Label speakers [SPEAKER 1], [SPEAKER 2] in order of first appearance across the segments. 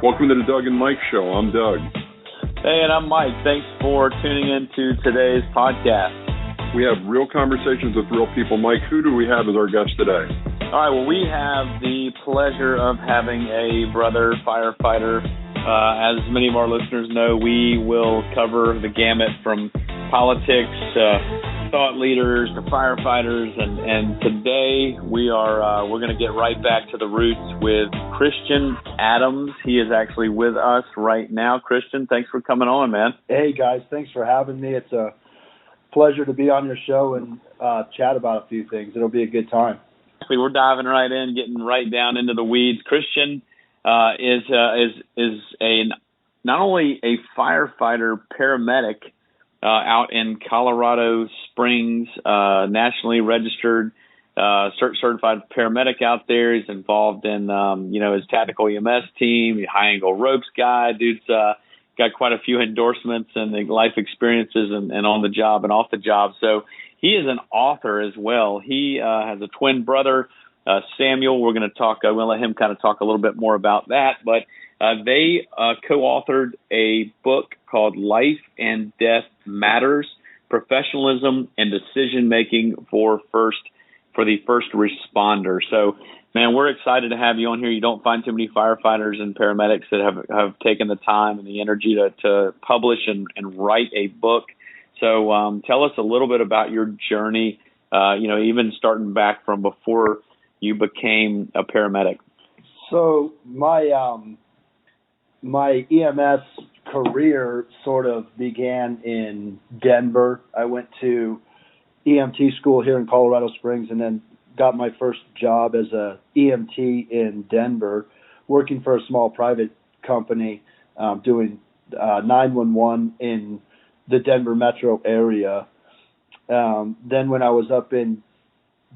[SPEAKER 1] Welcome to the Doug and Mike Show. I'm Doug.
[SPEAKER 2] Hey, and I'm Mike. Thanks for tuning in to today's podcast.
[SPEAKER 1] We have real conversations with real people. Mike, who do we have as our guest today?
[SPEAKER 2] All right, well, we have the pleasure of having a brother firefighter. As many of our listeners know, we will cover the gamut from politics to thought leaders to firefighters, and today we're going to get right back to the roots with Christian Adams. He is actually with us right now. Christian, thanks for coming on, man.
[SPEAKER 3] Hey guys, thanks for having me. It's a pleasure to be on your show and chat about a few things. It'll be a good time.
[SPEAKER 2] We're diving right in, getting right down into the weeds. Christian is not only a firefighter paramedic out in Colorado Springs, nationally registered, certified paramedic out there. He's involved in his tactical EMS team, high angle ropes guy. Dude's got quite a few endorsements and life experiences and on the job and off the job. So he is an author as well. He has a twin brother, Samuel. We're going to let him kind of talk a little bit more about that. But they co-authored a book called Life and Death Matters, Professionalism and Decision Making for the First Responder. So, man, we're excited to have you on here. You don't find too many firefighters and paramedics that have taken the time and the energy to publish and write a book. So tell us a little bit about your journey, even starting back from before you became a paramedic.
[SPEAKER 3] So my EMS career sort of began in Denver. I went to EMT school here in Colorado Springs and then got my first job as a EMT in Denver, working for a small private company, doing 911 in the Denver metro area. Then when I was up in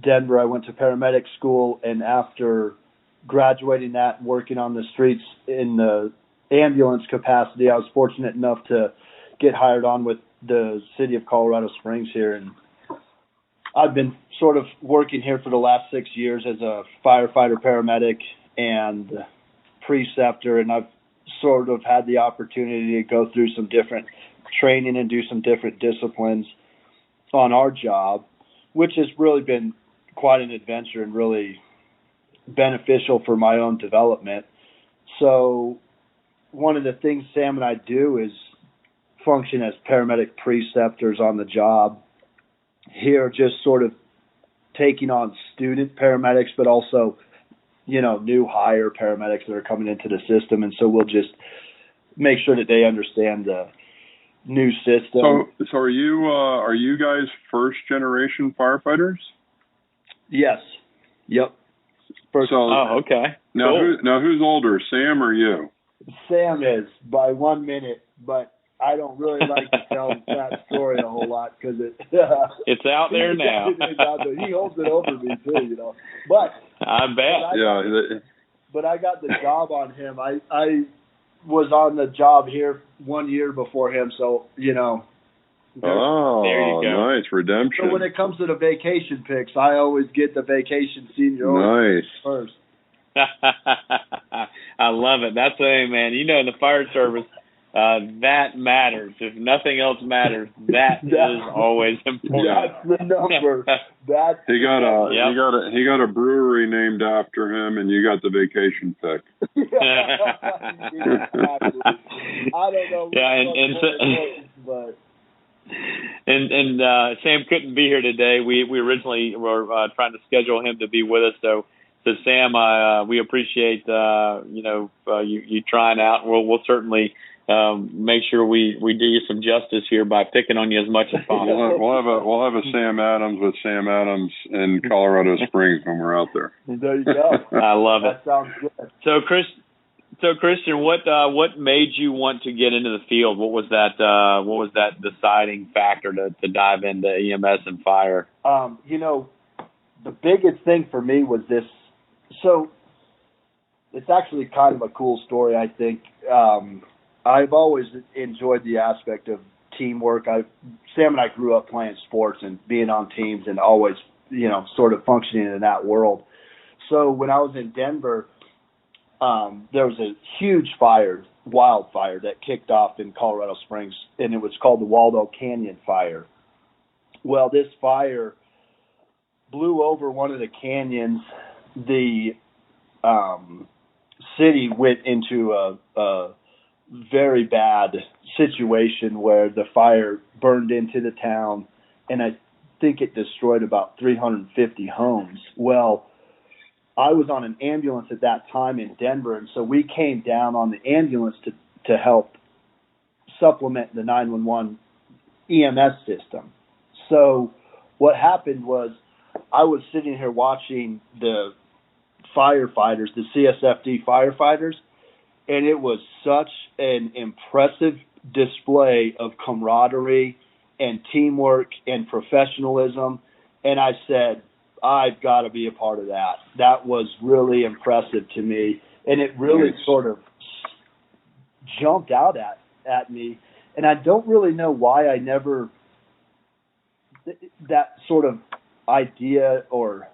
[SPEAKER 3] Denver, I went to paramedic school, and after graduating that and working on the streets in the ambulance capacity, I was fortunate enough to get hired on with the city of Colorado Springs here, and I've been sort of working here for the last 6 years as a firefighter-paramedic and preceptor, and I've sort of had the opportunity to go through some different training and do some different disciplines on our job, which has really been quite an adventure and really beneficial for my own development. So one of the things Sam and I do is function as paramedic preceptors on the job here, just sort of taking on student paramedics, but also, new hire paramedics that are coming into the system. And so we'll just make sure that they understand the new system.
[SPEAKER 1] So are you guys first generation firefighters?
[SPEAKER 3] Yes. Yep.
[SPEAKER 2] Okay.
[SPEAKER 1] Now,
[SPEAKER 2] cool.
[SPEAKER 1] Who's older, Sam or you?
[SPEAKER 3] Sam is by 1 minute, but I don't really like to tell that story a whole lot because
[SPEAKER 2] it's out there now.
[SPEAKER 3] He holds it over me too, But
[SPEAKER 2] I bet.
[SPEAKER 3] But I got the job on him. I was on the job here 1 year before him, so
[SPEAKER 1] Oh,
[SPEAKER 2] there you go.
[SPEAKER 1] Nice redemption.
[SPEAKER 3] So when it comes to the vacation picks, I always get the vacation senior first.
[SPEAKER 2] I love it. That's man. In the fire service, that matters. If nothing else matters, that is always important.
[SPEAKER 3] That's the number.
[SPEAKER 1] He got a brewery named after him, and you got the vacation pick.
[SPEAKER 3] I don't know. But.
[SPEAKER 2] And Sam couldn't be here today. We originally were trying to schedule him to be with us. So Sam, we appreciate you trying out. We'll certainly make sure we do you some justice here by picking on you as much as possible.
[SPEAKER 1] We'll have a Sam Adams with Sam Adams in Colorado Springs when we're out there.
[SPEAKER 3] There you go.
[SPEAKER 2] I love it.
[SPEAKER 3] That sounds good.
[SPEAKER 2] So Christian, what made you want to get into the field? What was that deciding factor to dive into EMS and fire?
[SPEAKER 3] The biggest thing for me was this. So it's actually kind of a cool story, I think. I've always enjoyed the aspect of teamwork. Sam and I grew up playing sports and being on teams and always, sort of functioning in that world. So when I was in Denver, there was a huge wildfire that kicked off in Colorado Springs, and it was called the Waldo Canyon Fire. Well, this fire blew over one of the canyons. The city went into a very bad situation where the fire burned into the town, and I think it destroyed about 350 homes. Well, I was on an ambulance at that time in Denver, and so we came down on the ambulance to help supplement the 911 EMS system. So what happened was I was sitting here watching the firefighters, the CSFD firefighters, and it was such an impressive display of camaraderie and teamwork and professionalism. And I said, I've got to be a part of that. That was really impressive to me. And it really sort of jumped out at me. And I don't really know why I never, that sort of idea or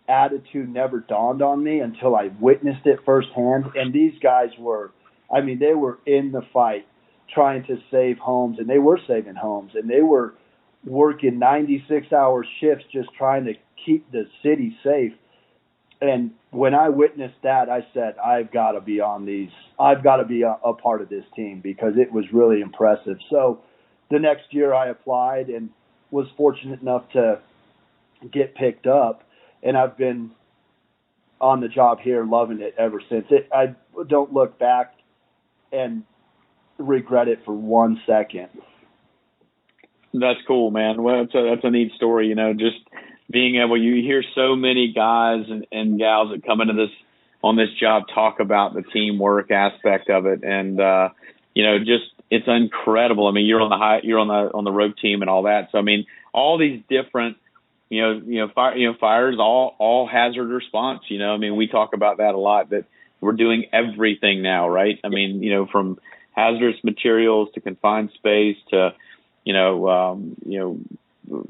[SPEAKER 3] attitude never dawned on me until I witnessed it firsthand. And these guys were, I mean, they were in the fight trying to save homes, and they were saving homes, and they were working 96-hour shifts just trying to keep the city safe. And when I witnessed that, I said, I've got to be on these. I've got to be a part of this team because it was really impressive. So the next year I applied and was fortunate enough to get picked up, and I've been on the job here loving it ever since. I don't look back and regret it for 1 second.
[SPEAKER 2] That's cool, man. Well, that's a neat story, you know, just being able, you hear so many guys and gals that come into on this job talk about the teamwork aspect of it. And, you know, just, it's incredible. I mean, you're on the road team and all that. So, I mean, all these different, fires, all hazard response, you know, I mean, we talk about that a lot, that we're doing everything now, right? I mean, you know, from hazardous materials to confined space to,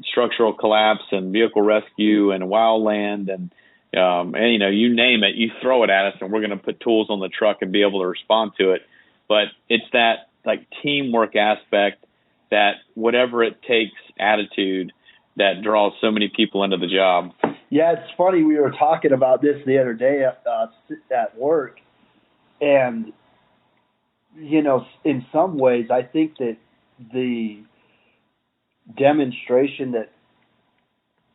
[SPEAKER 2] structural collapse and vehicle rescue and wildland and you know, you name it, you throw it at us and we're going to put tools on the truck and be able to respond to it. But it's that like teamwork aspect, that whatever it takes attitude that draws so many people into the job.
[SPEAKER 3] Yeah, it's funny. We were talking about this the other day at work, and you know, in some ways, I think that the demonstration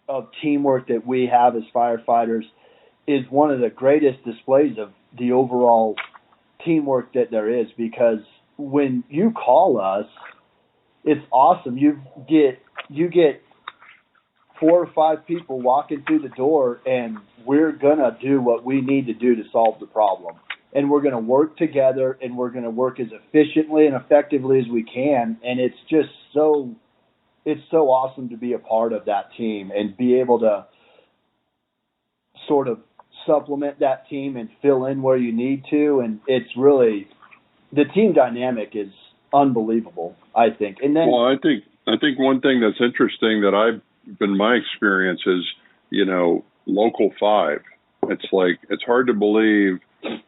[SPEAKER 3] of teamwork that we have as firefighters is one of the greatest displays of the overall teamwork that there is, because when you call us, it's awesome. You get 4 or 5 people walking through the door, and we're going to do what we need to do to solve the problem. And we're going to work together, and we're going to work as efficiently and effectively as we can. And it's just so awesome to be a part of that team and be able to sort of supplement that team and fill in where you need to. And it's really, the team dynamic is unbelievable, I think. And then,
[SPEAKER 1] well, I think one thing that's interesting that I've been my experience is, you know, Local 5. It's like, it's hard to believe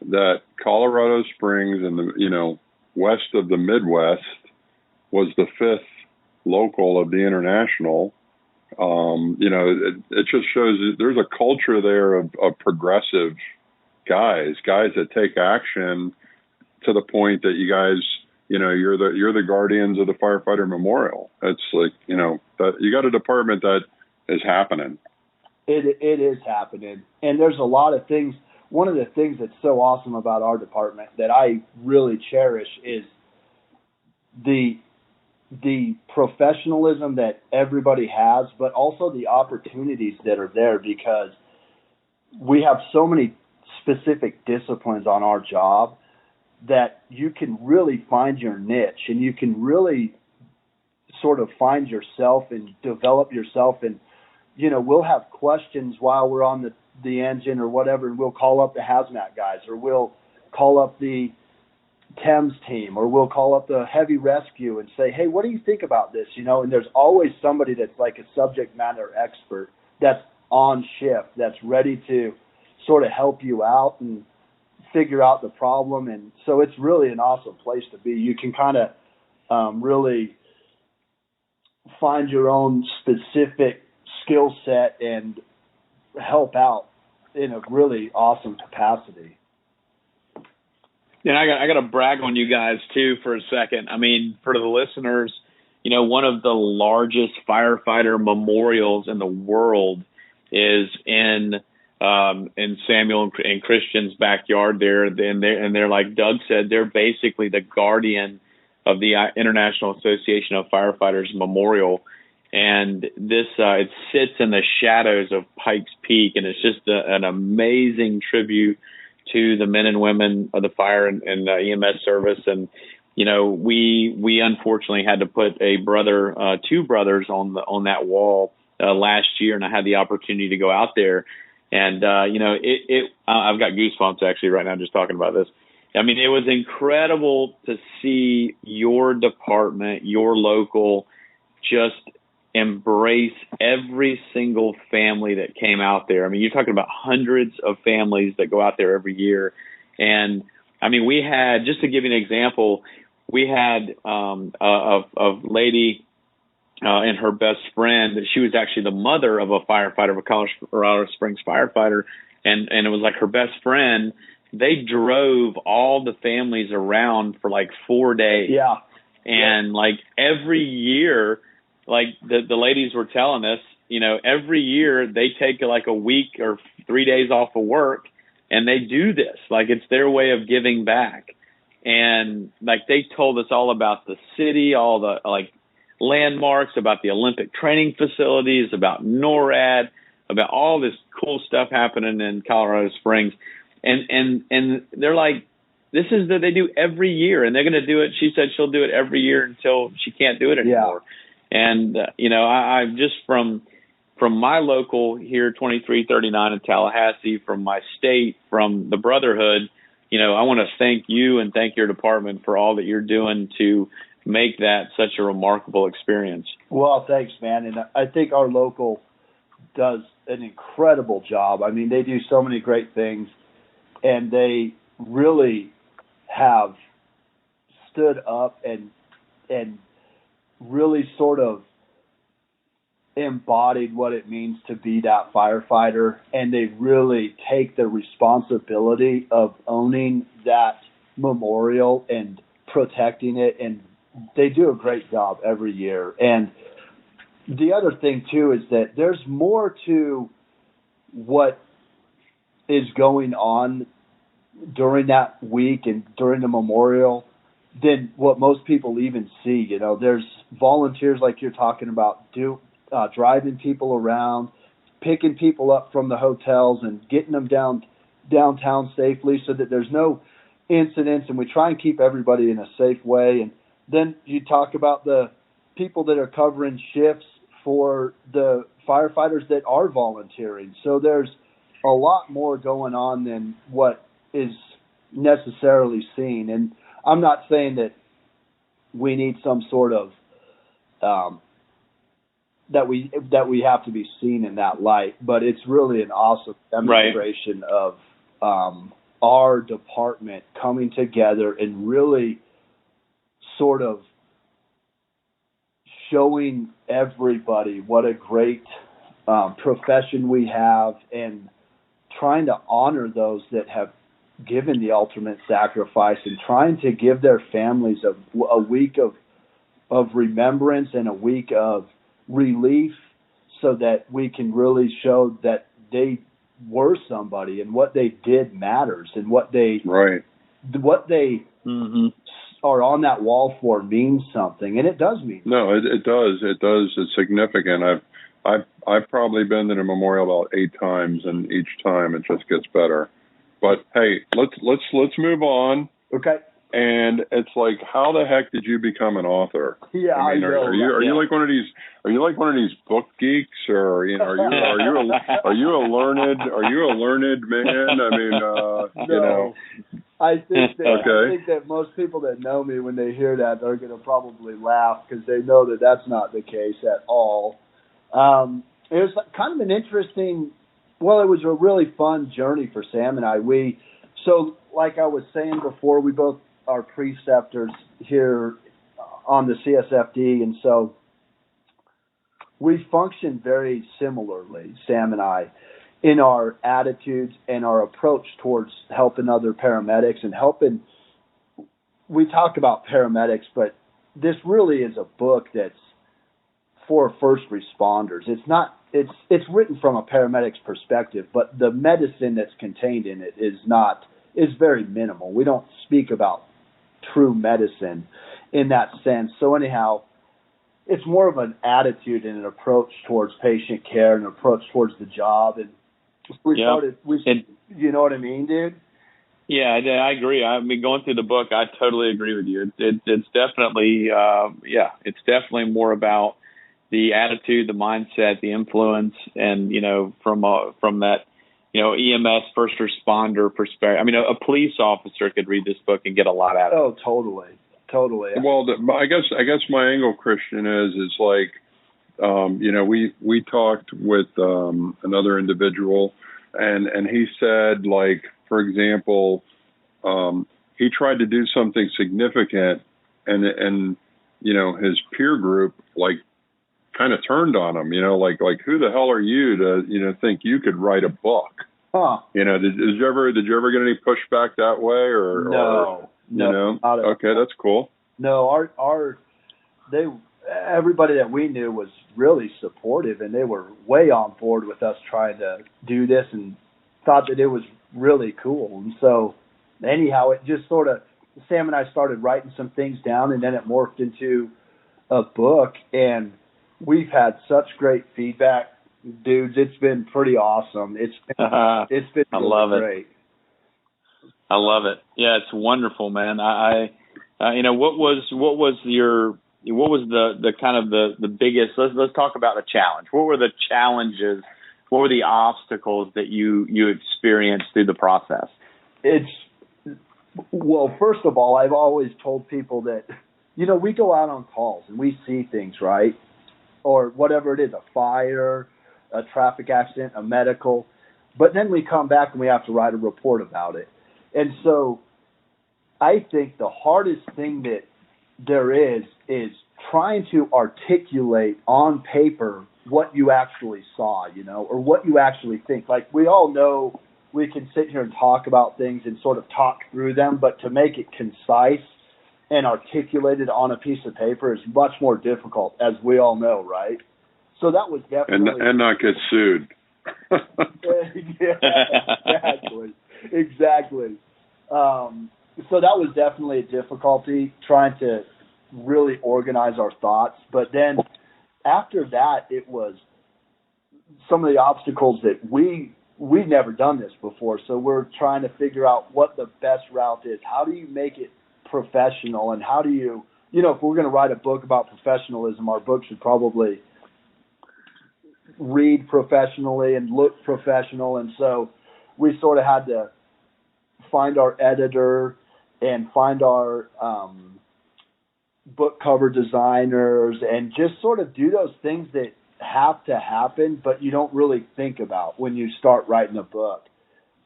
[SPEAKER 1] that Colorado Springs and the, you know, west of the Midwest was the 5th local of the international. You know, it just shows that there's a culture there of progressive guys that take action to the point that you guys, you know, you're the guardians of the firefighter memorial. It's like, you know, that you got a department that is happening.
[SPEAKER 3] It is happening. And there's a lot of things. One of the things that's so awesome about our department that I really cherish is the professionalism that everybody has, but also the opportunities that are there, because we have so many specific disciplines on our job that you can really find your niche, and you can really sort of find yourself and develop yourself. And, you know, we'll have questions while we're on the engine or whatever, and we'll call up the hazmat guys, or we'll call up the Thames team, or we'll call up the heavy rescue and say, hey, what do you think about this? You know, and there's always somebody that's like a subject matter expert that's on shift, that's ready to sort of help you out and figure out the problem. And so it's really an awesome place to be. You can kind of really find your own specific skill set and help out in a really awesome capacity.
[SPEAKER 2] And I got to brag on you guys too for a second. I mean, for the listeners, one of the largest firefighter memorials in the world is in Samuel and Christian's backyard there. And they're like Doug said, they're basically the guardian of the International Association of Firefighters Memorial. And this, it sits in the shadows of Pikes Peak, and it's just an amazing tribute to the men and women of the fire and EMS service. And, we unfortunately had to put two brothers on that wall last year, and I had the opportunity to go out there. And, I've got goosebumps actually right now just talking about this. I mean, it was incredible to see your department, your local, just embrace every single family that came out there. I mean, you're talking about hundreds of families that go out there every year. And I mean, we had, just to give you an example, we had a lady and her best friend. She was actually the mother of a firefighter, of a Colorado Springs firefighter. And it was like her best friend. They drove all the families around for like 4 days.
[SPEAKER 3] Yeah.
[SPEAKER 2] And like every year, like the ladies were telling us, every year they take like a week or 3 days off of work and they do this. Like it's their way of giving back. And like they told us all about the city, all the like landmarks, about the Olympic training facilities, about NORAD, about all this cool stuff happening in Colorado Springs. And they're like, this is that they do every year, and they're going to do it. She said she'll do it every year until she can't do it anymore. Yeah. And, I just from my local here, 2339 in Tallahassee, from my state, from the Brotherhood, I want to thank you and thank your department for all that you're doing to make that such a remarkable experience.
[SPEAKER 3] Well, thanks, man. And I think our local does an incredible job. I mean, they do so many great things, and they really have stood up and really sort of embodied what it means to be that firefighter, and they really take the responsibility of owning that memorial and protecting it, and they do a great job every year. And the other thing too is that there's more to what is going on during that week and during the memorial than what most people even see. There's volunteers like you're talking about, driving people around, picking people up from the hotels and getting them downtown safely so that there's no incidents, and we try and keep everybody in a safe way. And then you talk about the people that are covering shifts for the firefighters that are volunteering. So there's a lot more going on than what is necessarily seen. And I'm not saying that we need some sort of that we have to be seen in that light, but it's really an awesome demonstration of our department coming together and really sort of showing everybody what a great profession we have, and trying to honor those that have given the ultimate sacrifice, and trying to give their families a week of remembrance and a week of relief, so that we can really show that they were somebody and what they did matters, and what they are on that wall for means something, and it does mean something.
[SPEAKER 1] No, it does. It does. It's significant. I've probably been to the memorial about 8 times, and each time it just gets better. But hey, let's move on.
[SPEAKER 3] Okay.
[SPEAKER 1] And it's like, how the heck did you become an author?
[SPEAKER 3] Yeah,
[SPEAKER 1] I mean, are you like one of these? Are you like one of these book geeks, or are you a learned man? I mean,
[SPEAKER 3] I think that most people that know me, when they hear that, are going to probably laugh, because they know that that's not the case at all. It was kind of an interesting. Well, it was a really fun journey for Sam and I. So like I was saying before, we both are preceptors here on the CSFD, and so we function very similarly, Sam and I, in our attitudes and our approach towards helping other paramedics and helping. We talk about paramedics, but this really is a book that's for first responders. It's not. It's written from a paramedic's perspective, but the medicine that's contained in it is very minimal. We don't speak about true medicine in that sense. So anyhow, it's more of an attitude and an approach towards patient care and an approach towards the job. And you know what I mean, dude?
[SPEAKER 2] Yeah, I agree. I mean, going through the book, I totally agree with you. It's definitely, it's definitely more about the attitude, the mindset, the influence, and, from that, EMS first responder perspective. I mean, a police officer could read this book and get a lot out of it.
[SPEAKER 3] Oh, totally.
[SPEAKER 1] Well, I guess my angle, Christian, is like, we talked with another individual, and he said, like, for example, he tried to do something significant, and his peer group, like, kind of turned on him, like who the hell are you to think you could write a book?
[SPEAKER 3] Huh.
[SPEAKER 1] Did you ever get any pushback that way or
[SPEAKER 3] no.
[SPEAKER 1] Okay, that's cool.
[SPEAKER 3] No, everybody that we knew was really supportive, and they were way on board with us trying to do this and thought that it was really cool. And so anyhow, it just sort of, Sam and I started writing some things down, and then it morphed into a book, and we've had such great feedback, dudes. It's been pretty awesome. It's been really
[SPEAKER 2] I love
[SPEAKER 3] great.
[SPEAKER 2] I love it. Yeah, it's wonderful, man. What was the kind of the biggest? Let's talk about the challenge. What were the challenges? What were the obstacles that you experienced through the process?
[SPEAKER 3] Well, first of all, I've always told people that, we go out on calls and we see things, right? Or whatever it is, a fire, a traffic accident, a medical. But then we come back and we have to write a report about it. And so I think the hardest thing that there is trying to articulate on paper what you actually saw, or what you actually think. Like, we all know we can sit here and talk about things and sort of talk through them, but to make it concise and articulated on a piece of paper is much more difficult, as we all know, right? So that was definitely...
[SPEAKER 1] And not get sued.
[SPEAKER 3] Yeah, exactly. So that was definitely a difficulty, trying to really organize our thoughts. But then after that, it was some of the obstacles that we've never done this before, so we're trying to figure out what the best route is. How do you make it professional, and how do you, if we're going to write a book about professionalism, our book should probably read professionally and look professional. And so we sort of had to find our editor and find our book cover designers and just sort of do those things that have to happen, but you don't really think about when you start writing a book.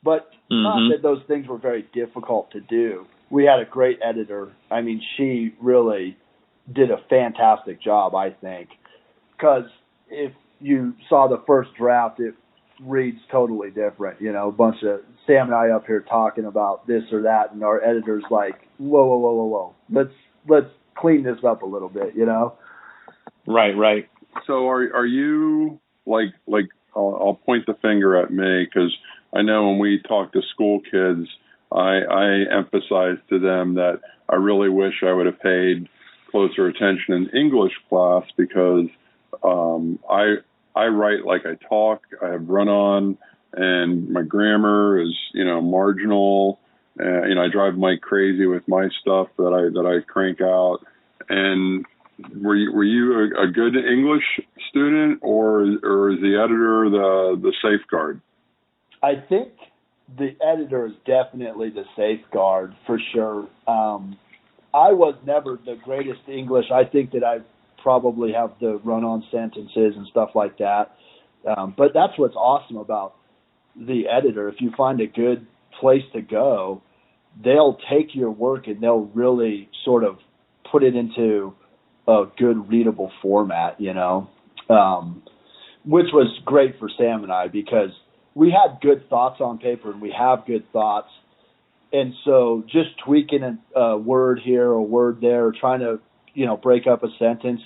[SPEAKER 3] But not that those things were very difficult to do. We had a great editor. I mean, she really did a fantastic job, I think, because if you saw the first draft, it reads totally different. A bunch of Sam and I up here talking about this or that, and our editor's like, whoa. Let's clean this up a little bit,
[SPEAKER 2] Right.
[SPEAKER 1] So are you like I'll point the finger at me, because I know when we talk to school kids, I emphasize to them that I really wish I would have paid closer attention in English class, because I write like I talk. I have run-on, and my grammar is marginal. I drive Mike crazy with my stuff that I crank out. And were you a good English student, or is the editor the safeguard?
[SPEAKER 3] I think the editor is definitely the safeguard for sure. I was never the greatest English. I think that I probably have the run-on sentences and stuff like that. But that's what's awesome about the editor. If you find a good place to go, they'll take your work and they'll really sort of put it into a good readable format, which was great for Sam and I because we had good thoughts on paper and we have good thoughts. And so just tweaking a word here, a word there, trying to, break up a sentence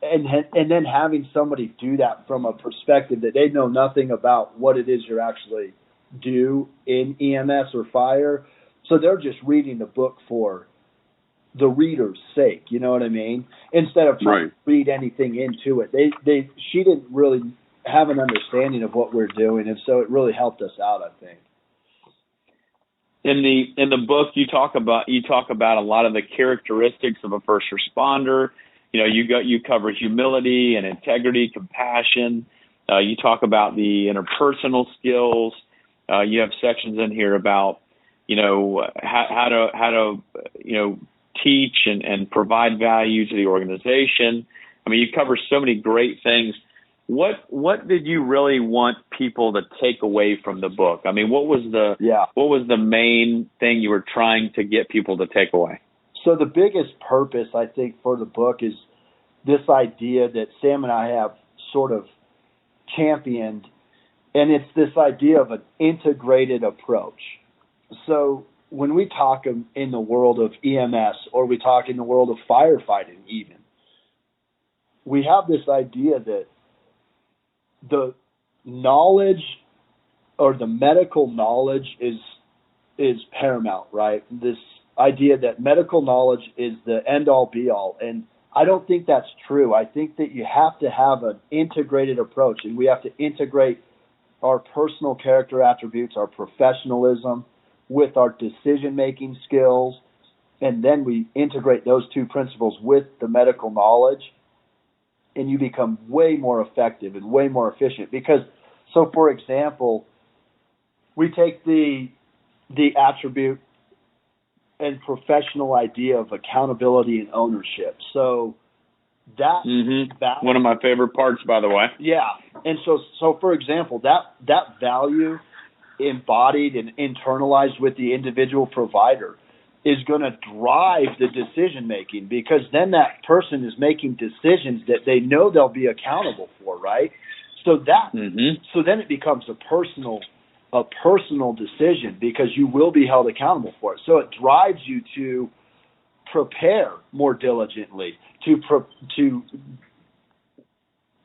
[SPEAKER 3] and then having somebody do that from a perspective that they know nothing about what it is you're actually do in EMS or fire. So they're just reading the book for the reader's sake, you know what I mean? Instead of trying to read anything into it. She didn't really have an understanding of what we're doing, and so it really helped us out, I think.
[SPEAKER 2] In the book, you talk about a lot of the characteristics of a first responder. You cover humility and integrity, compassion. You talk about the interpersonal skills. You have sections in here about how to teach and provide value to the organization. I mean, you cover so many great things. What did you really want people to take away from the book? I mean, what was the main thing you were trying to get people to take away?
[SPEAKER 3] So the biggest purpose, I think, for the book is this idea that Sam and I have sort of championed, and it's this idea of an integrated approach. So when we talk in the world of EMS or we talk in the world of firefighting even, we have this idea that the knowledge or the medical knowledge is paramount, right? This idea that medical knowledge is the end-all, be-all. And I don't think that's true. I think that you have to have an integrated approach, and we have to integrate our personal character attributes, our professionalism, with our decision-making skills, and then we integrate those two principles with the medical knowledge, and you become way more effective and way more efficient. Because, so for example, we take the attribute and professional idea of accountability and ownership. So that
[SPEAKER 2] one of my favorite parts, by the way.
[SPEAKER 3] Yeah. And so for example, that value embodied and internalized with the individual provider is going to drive the decision making, because then that person is making decisions that they know they'll be accountable for, right? So so then it becomes a personal decision because you will be held accountable for it. So it drives you to prepare more diligently, to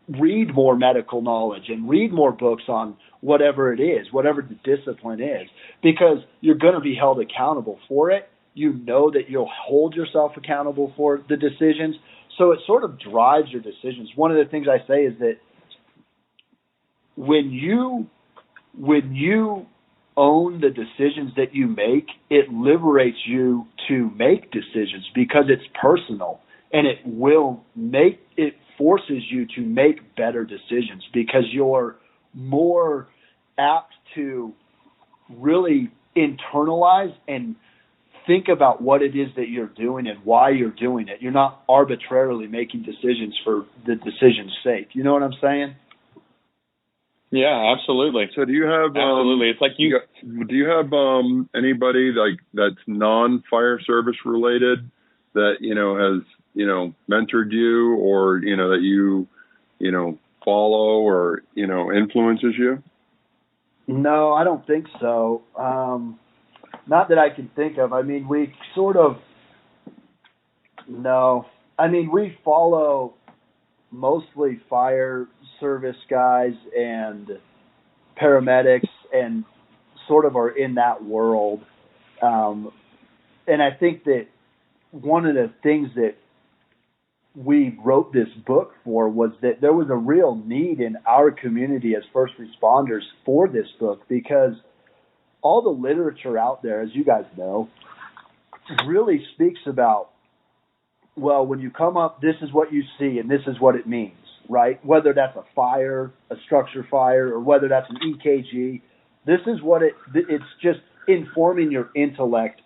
[SPEAKER 3] read more medical knowledge and read more books on whatever it is, whatever the discipline is, because you're going to be held accountable for it. You know that you'll hold yourself accountable for the decisions. So it sort of drives your decisions. One of the things I say is that when you own the decisions that you make, it liberates you to make decisions because it's personal, and it forces you to make better decisions because you're more apt to really internalize and think about what it is that you're doing and why you're doing it. You're not arbitrarily making decisions for the decision's sake. You know what I'm saying?
[SPEAKER 2] Yeah, absolutely.
[SPEAKER 1] So do you have
[SPEAKER 2] absolutely? It's like
[SPEAKER 1] do you have anybody like that's non-fire service related that has mentored you or that you follow or influences you?
[SPEAKER 3] No, I don't think so. Not that I can think of. I mean, we follow mostly fire service guys and paramedics and sort of are in that world. And I think that one of the things that we wrote this book for was that there was a real need in our community as first responders for this book, because all the literature out there, as you guys know, really speaks about, well, when you come up, this is what you see and this is what it means, right? Whether that's a fire, a structure fire, or whether that's an EKG, this is what it's just informing your intellect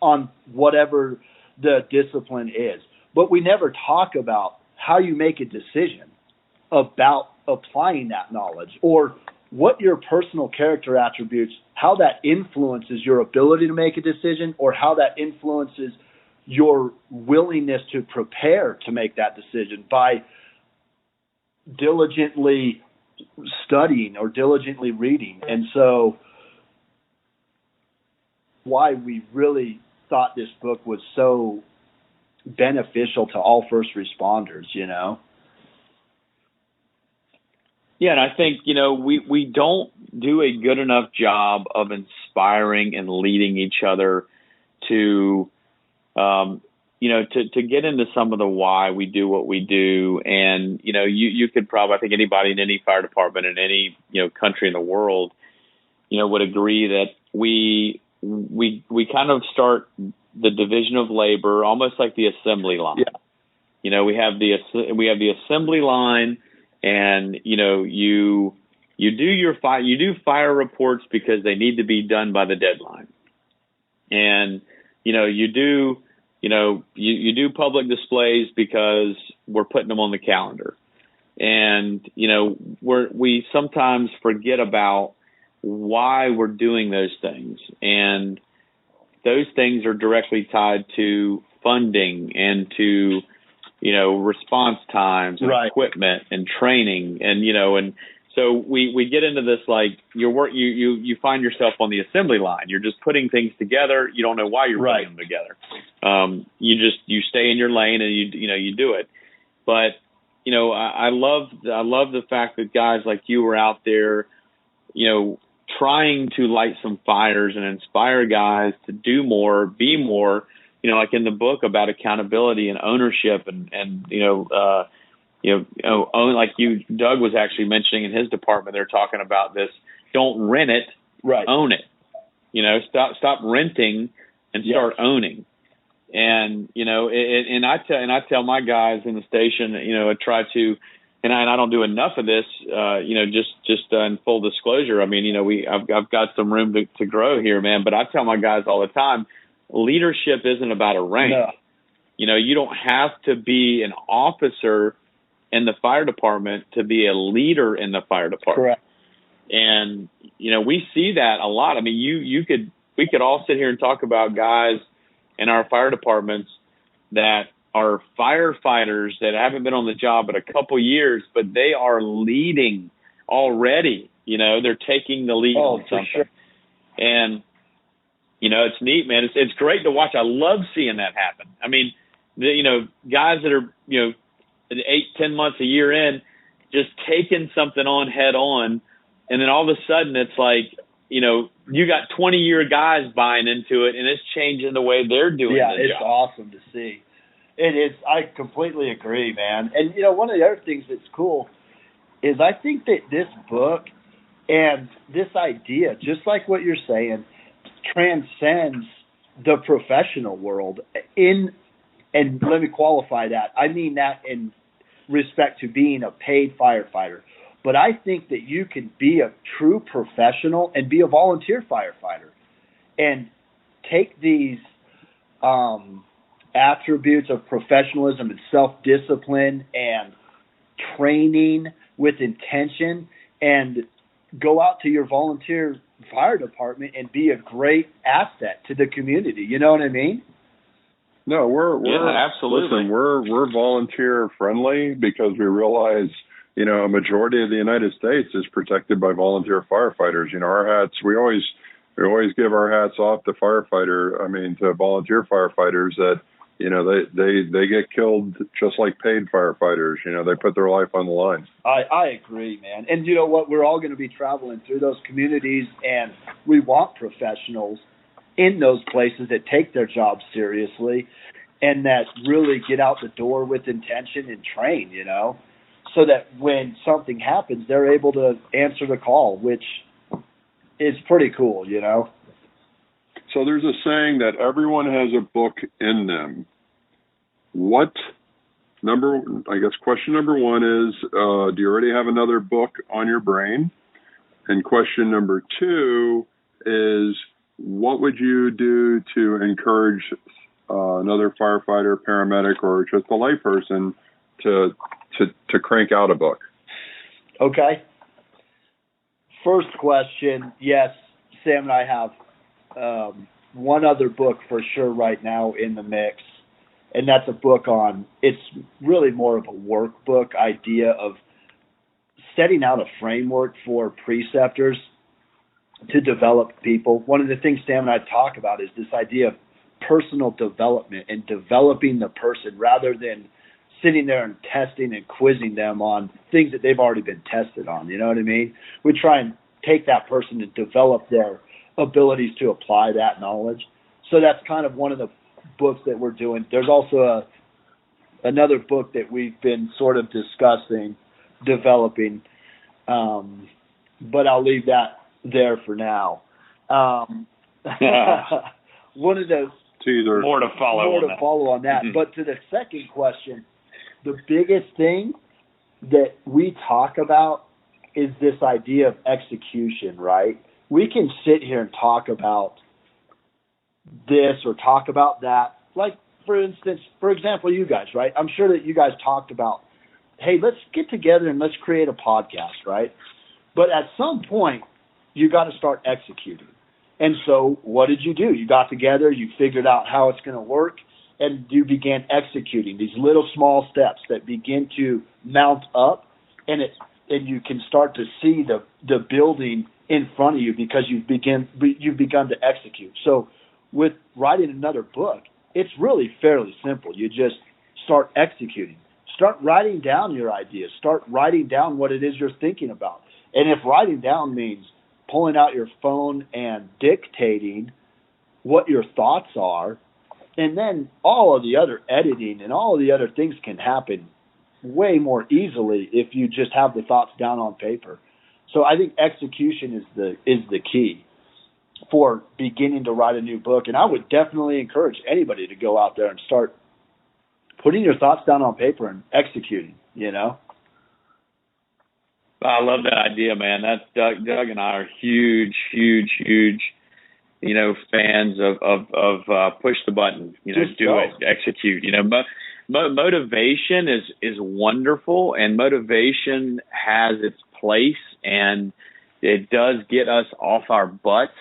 [SPEAKER 3] on whatever the discipline is. But we never talk about how you make a decision about applying that knowledge or what your personal character attributes, how that influences your ability to make a decision, or how that influences your willingness to prepare to make that decision by diligently studying or diligently reading. And so why we really thought this book was so beneficial to all first responders, you know?
[SPEAKER 2] Yeah, and I think, you know, we don't do a good enough job of inspiring and leading each other to, you know, to get into some of the why we do what we do. And, you know, you could probably, I think anybody in any fire department in any, you know, country in the world, you know, would agree that we kind of start the division of labor almost like the assembly line.
[SPEAKER 3] Yeah.
[SPEAKER 2] You know, we have the assembly line, and, you know, you do fire reports because they need to be done by the deadline. And, you know, you do public displays because we're putting them on the calendar. And, you know, we sometimes forget about why we're doing those things. And those things are directly tied to funding and to, you know, response times and
[SPEAKER 3] right.
[SPEAKER 2] equipment and training. And, you know, and so we get into this, like, you find yourself on the assembly line. You're just putting things together. You don't know why you're
[SPEAKER 3] right.
[SPEAKER 2] putting them together. You stay in your lane and you do it. But, you know, I love the fact that guys like you were out there, you know, trying to light some fires and inspire guys to do more, be more, you know, like in the book about accountability and ownership and like Doug was actually mentioning in his department, they're talking about this. Don't rent it,
[SPEAKER 3] right.
[SPEAKER 2] Own it. You know, stop renting and start owning. And, you know, and I tell my guys in the station, you know, I try to, and I don't do enough of this, you know, just in full disclosure. I mean, you know, I've got some room to grow here, man, but I tell my guys all the time, leadership isn't about a rank.
[SPEAKER 3] No.
[SPEAKER 2] You know, you don't have to be an officer in the fire department to be a leader in the fire department.
[SPEAKER 3] Correct.
[SPEAKER 2] And, you know, we see that a lot. I mean, we could all sit here and talk about guys in our fire departments that are firefighters that haven't been on the job in a couple years, but they are leading already. You know, they're taking the lead on something.
[SPEAKER 3] Sure.
[SPEAKER 2] And, you know, it's neat, man. It's great to watch. I love seeing that happen. I mean, you know, guys that are, you know, 8-10 months, a year in, just taking something on head on, and then all of a sudden it's like, you know, you got 20-year guys buying into it, and it's changing the way they're doing the job.
[SPEAKER 3] Yeah, it's awesome to see. It is. I completely agree, man. And, you know, one of the other things that's cool is I think that this book and this idea, just like what you're saying, transcends the professional world and let me qualify that. I mean that in respect to being a paid firefighter. But I think that you can be a true professional and be a volunteer firefighter and take these attributes of professionalism and self-discipline and training with intention and go out to your volunteer fire department and be a great asset to the community. You know what I mean?
[SPEAKER 1] No, we're
[SPEAKER 2] absolutely.
[SPEAKER 1] Listen, we're volunteer friendly because we realize, you know, a majority of the United States is protected by volunteer firefighters. You know, our hats, we always give our hats off to to volunteer firefighters that, you know, they get killed just like paid firefighters. You know, they put their life on the line.
[SPEAKER 3] I agree, man. And you know what? We're all going to be traveling through those communities, and we want professionals in those places that take their jobs seriously and that really get out the door with intention and train, you know, so that when something happens, they're able to answer the call, which is pretty cool, you know.
[SPEAKER 1] So there's a saying that everyone has a book in them. Question number one is, do you already have another book on your brain? And question number two is, what would you do to encourage another firefighter, paramedic, or just a layperson to crank out a book?
[SPEAKER 3] Okay. first question, yes, Sam and I have one other book for sure right now in the mix, and that's a book on, it's really more of a workbook idea of setting out a framework for preceptors to develop people. One of the things Sam and I talk about is this idea of personal development and developing the person rather than sitting there and testing and quizzing them on things that they've already been tested on. You know what I mean? We try and take that person and develop their abilities to apply that knowledge. So that's kind of one of the books that we're doing. There's also another book that we've been sort of discussing, developing, but I'll leave that there for now. One of those
[SPEAKER 1] teaser.
[SPEAKER 2] More to follow
[SPEAKER 3] on that.
[SPEAKER 2] Mm-hmm.
[SPEAKER 3] But to the second question, the biggest thing that we talk about is this idea of execution, right? We can sit here and talk about this or talk about that. Like, for example, you guys, right? I'm sure that you guys talked about, hey, let's get together and let's create a podcast, right? But at some point, you got to start executing. And so what did you do? You got together, you figured out how it's going to work, and you began executing these little small steps that begin to mount up, and you can start to see the building in front of you because you've begun to execute. So with writing another book, it's really fairly simple. You just start executing. Start writing down your ideas. Start writing down what it is you're thinking about. And if writing down means pulling out your phone and dictating what your thoughts are, and then all of the other editing and all of the other things can happen way more easily if you just have the thoughts down on paper. So I think execution is the key for beginning to write a new book. And I would definitely encourage anybody to go out there and start putting your thoughts down on paper and executing, you know?
[SPEAKER 2] I love that idea, man. That's Doug and I are huge, fans of push the button, just do it, execute. Motivation is wonderful, and motivation has its place, and it does get us off our butts,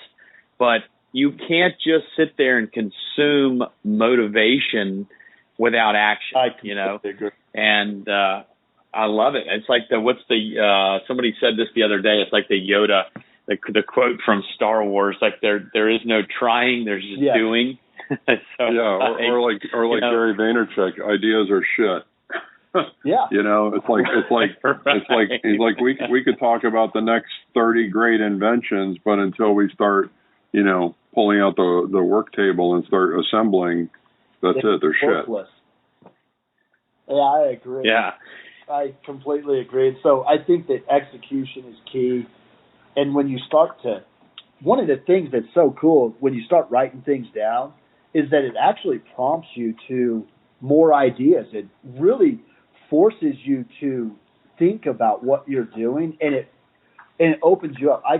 [SPEAKER 2] but you can't just sit there and consume motivation without action, and I love it. It's like somebody said this the other day. It's like the Yoda, the quote from Star Wars. Like there is no trying, there's just doing.
[SPEAKER 1] Or like Gary Vaynerchuk, ideas are shit.
[SPEAKER 3] Yeah.
[SPEAKER 1] He's like we could talk about the next 30 great inventions, but until we start, pulling out the work table and start assembling, that's it. They're worthless.
[SPEAKER 3] Shit. Yeah, I agree.
[SPEAKER 2] Yeah.
[SPEAKER 3] I completely agree. So I think that execution is key. And when you start to, one of the things that's so cool when you start writing things down is that it actually prompts you to more ideas. It really forces you to think about what you're doing, and it opens you up. I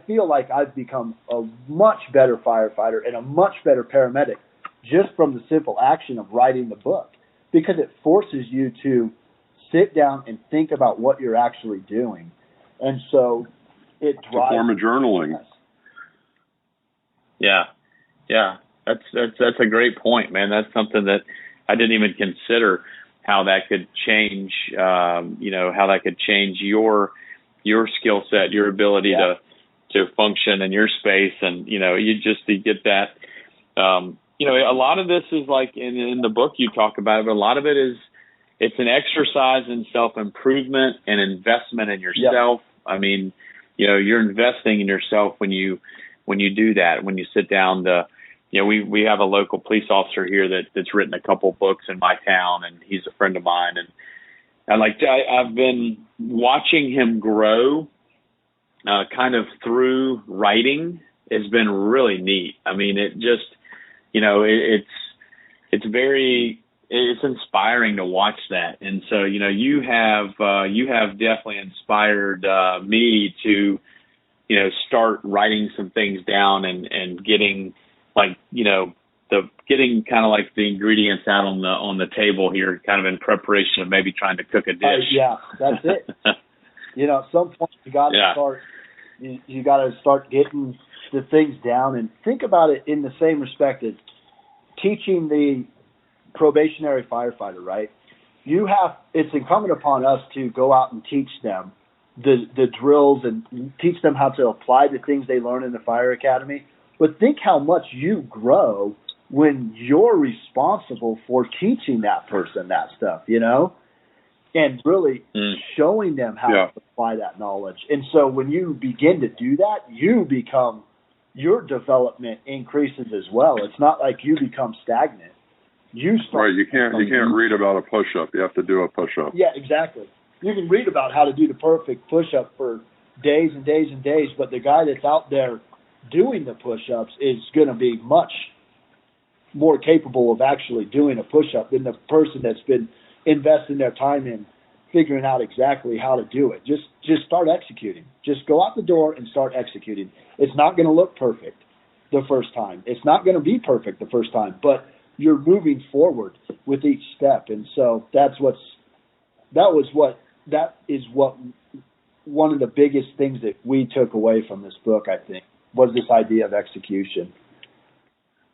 [SPEAKER 3] feel like I've become a much better firefighter and a much better paramedic just from the simple action of writing the book, because it forces you to sit down and think about what you're actually doing. And so it drives
[SPEAKER 1] a form of journaling.
[SPEAKER 2] Yeah. That's a great point, man. That's something that I didn't even consider, how that could change, how that could change your skill set, your ability to function in your space. And, you get that, a lot of this is like in the book you talk about it, but a lot of it is, it's an exercise in self-improvement and investment in yourself. Yep. I mean, you're investing in yourself when you do that, when you sit down we have a local police officer here that's written a couple books in my town, and he's a friend of mine. And I've been watching him grow, kind of through writing. It's been really neat. I mean, it just, it's inspiring to watch that. And so, you have definitely inspired me to, start writing some things down and getting getting kind of like the ingredients out on the table here, kind of in preparation of maybe trying to cook a dish.
[SPEAKER 3] Yeah, that's it. At some point you got to start You got to start getting the things down, and think about it in the same respect as teaching the probationary firefighter, right? It's incumbent upon us to go out and teach them the drills and teach them how to apply the things they learn in the fire academy. But think how much you grow when you're responsible for teaching that person that stuff, and really showing them how to apply that knowledge. And so when you begin to do that, your development increases as well. It's not like you become stagnant. You can't
[SPEAKER 1] read about a push-up. You have to do a push-up.
[SPEAKER 3] Yeah, exactly. You can read about how to do the perfect push-up for days and days and days, but the guy that's out there doing the push-ups is going to be much more capable of actually doing a push-up than the person that's been investing their time in figuring out exactly how to do it. Just start executing. Just go out the door and start executing. It's not going to look perfect the first time. It's not going to be perfect the first time, but you're moving forward with each step. And so that is what one of the biggest things that we took away from this book, I think, was this idea of execution.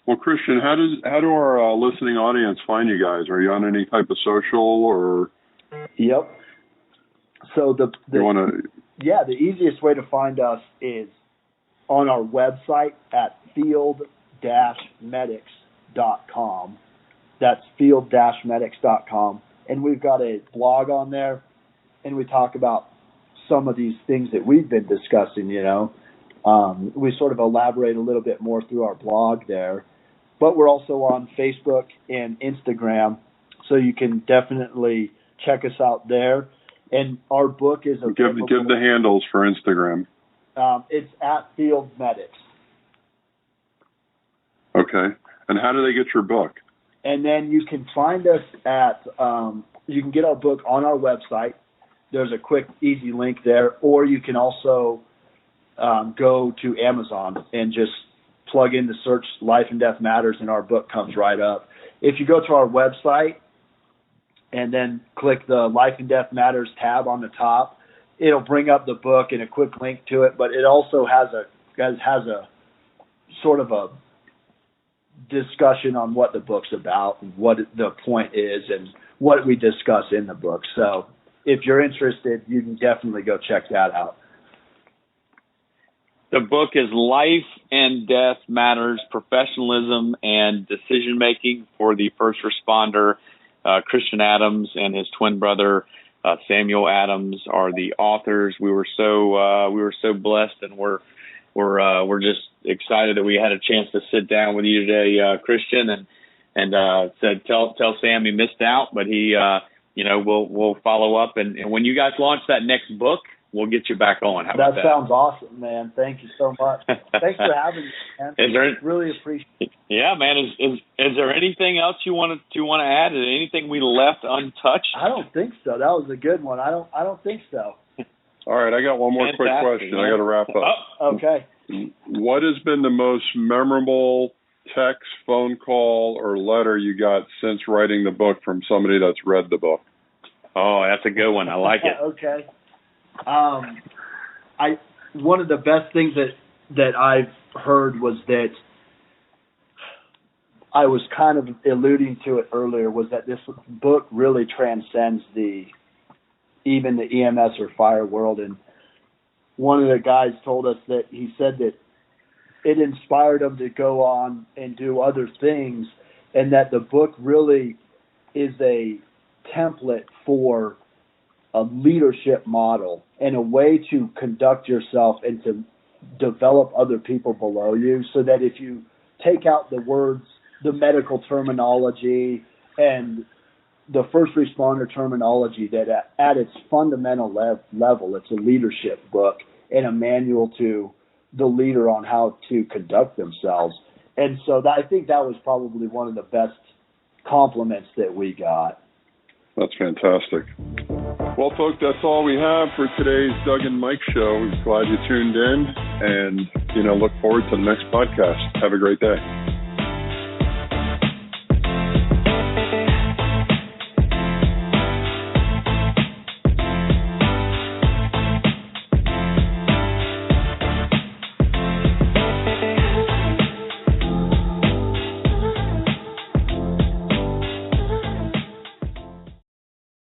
[SPEAKER 1] Well, Christian, how do our listening audience find you guys? Are you on any type of social or?
[SPEAKER 3] Yep. So the easiest way to find us is on our website at field-medics.com. That's field-medics.com. And we've got a blog on there, and we talk about some of these things that we've been discussing, We sort of elaborate a little bit more through our blog there. But we're also on Facebook and Instagram, so you can definitely check us out there. And our book is available.
[SPEAKER 1] Give the handles for Instagram.
[SPEAKER 3] It's at Field Medics.
[SPEAKER 1] Okay. And how do they get your book?
[SPEAKER 3] And then you can find us you can get our book on our website. There's a quick, easy link there. Or you can also go to Amazon and just plug in the search Life and Death Matters, and our book comes right up. If you go to our website and then click the Life and Death Matters tab on the top, it'll bring up the book and a quick link to it, but it also has a sort of a discussion on what the book's about and what the point is and what we discuss in the book. So if you're interested, you can definitely go check that out.
[SPEAKER 2] The book is Life and Death Matters, Professionalism and Decision-Making for the First Responder. Christian Adams and his twin brother, Samuel Adams, are the authors. We were so blessed, and we're just excited that we had a chance to sit down with you today, Christian, and said tell Sam he missed out, but he we'll follow up, and when you guys launch that next book, we'll get you back on. How about that?
[SPEAKER 3] That sounds awesome, man. Thank you so much. Thanks for having me, man. Really appreciate it.
[SPEAKER 2] Yeah, man. Is there anything else you want to add? Is there anything we left untouched?
[SPEAKER 3] I don't think so. That was a good one. I don't think so.
[SPEAKER 1] All right, I got one more quick question. I got to wrap up.
[SPEAKER 3] Oh, okay.
[SPEAKER 1] What has been the most memorable text, phone call, or letter you got since writing the book from somebody that's read the book?
[SPEAKER 2] Oh, that's a good one. I like it.
[SPEAKER 3] Okay. One of the best things that I've heard was that I was kind of alluding to it earlier, was that this book really transcends even the EMS or fire world. And one of the guys told us that he said that it inspired him to go on and do other things, and that the book really is a template for a leadership model and a way to conduct yourself and to develop other people below you, so that if you take out the words, the medical terminology and the first responder terminology, that at its fundamental level, it's a leadership book and a manual to the leader on how to conduct themselves. And so I think that was probably one of the best compliments that we got.
[SPEAKER 1] That's fantastic. Well, folks, that's all we have for today's Doug and Mike show. We're glad you tuned in, and look forward to the next podcast. Have a great day.